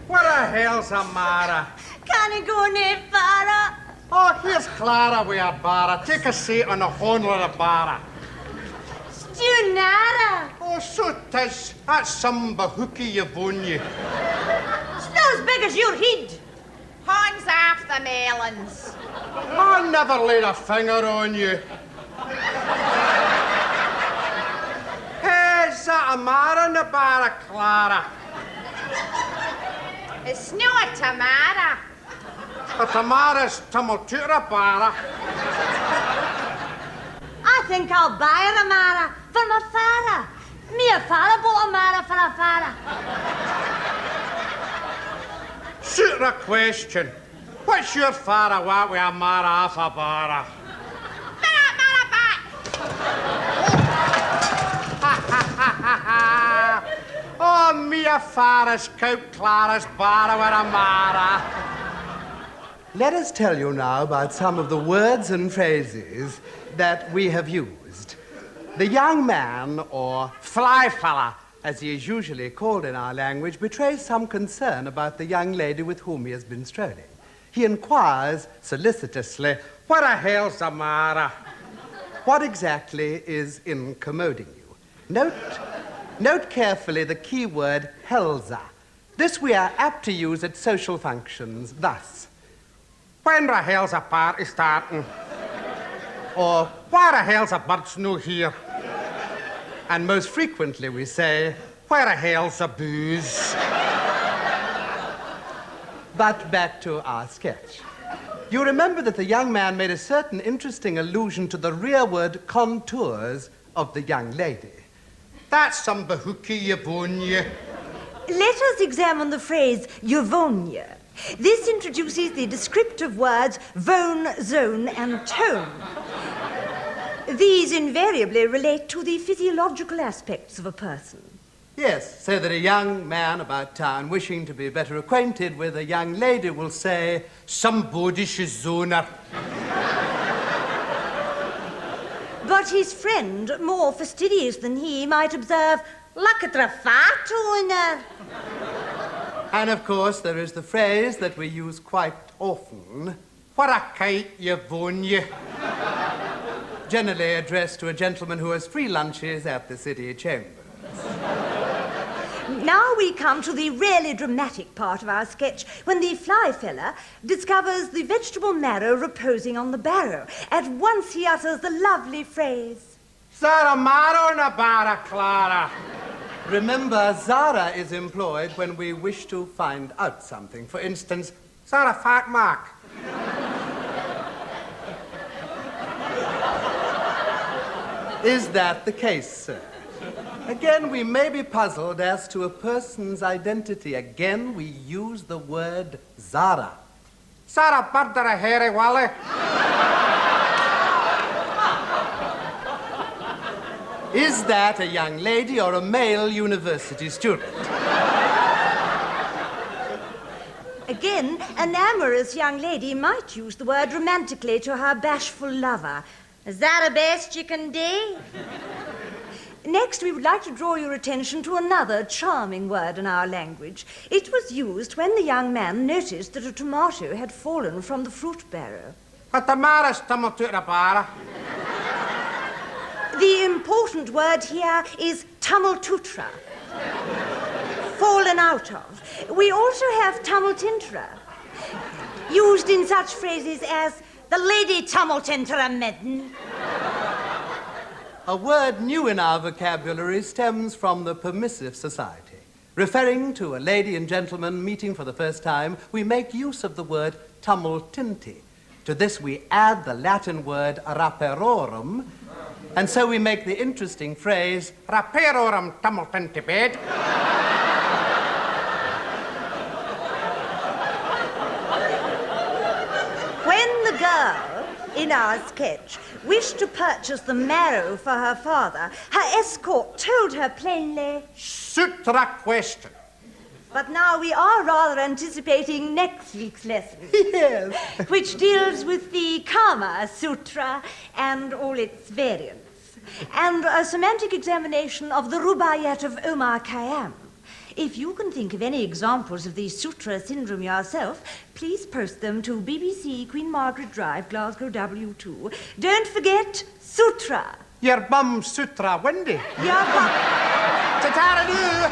What the hell's a marra? Can I go near barra? Oh, here's Clara with a barra. Take a seat on the corner of the barra. Stunara. Oh, so 'tis. That's some bahookie you've won you. It's not as big as your head. Hands off the melons. I never laid a finger on you. Hey, is that a marra in the barra, Clara? It's not a tomato. A tamara's tumultura barra. I think I'll buy a marra for my father. Me a father bought a marra for a father. Shoot the question. What's your father want with a marra off a barra? Marra back. Oh, me a father's coat Clara's barra with a marra. Let us tell you now about some of the words and phrases that we have used. The young man, or fly fella, as he is usually called in our language, betrays some concern about the young lady with whom he has been strolling. He inquires solicitously, What the hell's a marra? what exactly is incommoding you? Note carefully the key word helza. This we are apt to use at social functions, thus. When the hell's a party starting? Or, Why the hell's a bird's no here? and most frequently we say, Where the hell's a booze? but back to our sketch. You remember that the young man made a certain interesting allusion to the rearward contours of the young lady. That's some bahookie you've won you. Let us examine the phrase Yavonia. This introduces the descriptive words vone, zone, and tone. These invariably relate to the physiological aspects of a person. Yes, so that a young man about town wishing to be better acquainted with a young lady will say, Somebody she's zoner. But his friend, more fastidious than he, might observe, look at the fat owner. and of course there is the phrase that we use quite often, What a kite you've won you. generally addressed to a gentleman who has free lunches at the city chamber. Now we come to the really dramatic part of our sketch, when the fly fella discovers the vegetable marrow reposing on the barrow. At once he utters the lovely phrase, Is that a marra in the barra, Clara? Remember, Zara is employed when we wish to find out something. For instance, Is that a fat mark? is that the case, sir? Again, we may be puzzled as to a person's identity. Again, we use the word Zara. Is that a bird or a hairy wally? Is that a young lady or a male university student? Again, an amorous young lady might use the word romantically to her bashful lover. Is that the best you can do? Next, we would like to draw your attention to another charming word in our language. It was used when the young man noticed that a tomato had fallen from the fruit barrow. A tamara's tumultura barra. The important word here is tumultutra, fallen out of. We also have tumultintra, used in such phrases as the lady tumultintra midden. A word new in our vocabulary stems from the permissive society. Referring to a lady and gentleman meeting for the first time, we make use of the word tumultinti. To this we add the Latin word raperorum, and so we make the interesting phrase Raperorum tumultantibed. When the girl in our sketch wished to purchase the marrow for her father, her escort told her plainly, Suit the question. But now we are rather anticipating next week's lesson. Yes. Which deals with the Kama Sutra and all its variants, and a semantic examination of the Rubaiyat of Omar Khayyam. If you can think of any examples of the Sutra syndrome yourself, please post them to BBC, Queen Margaret Drive, Glasgow W2. Don't forget Sutra. Your bum sutra windy. Your bum. Ta-ta-da-doo.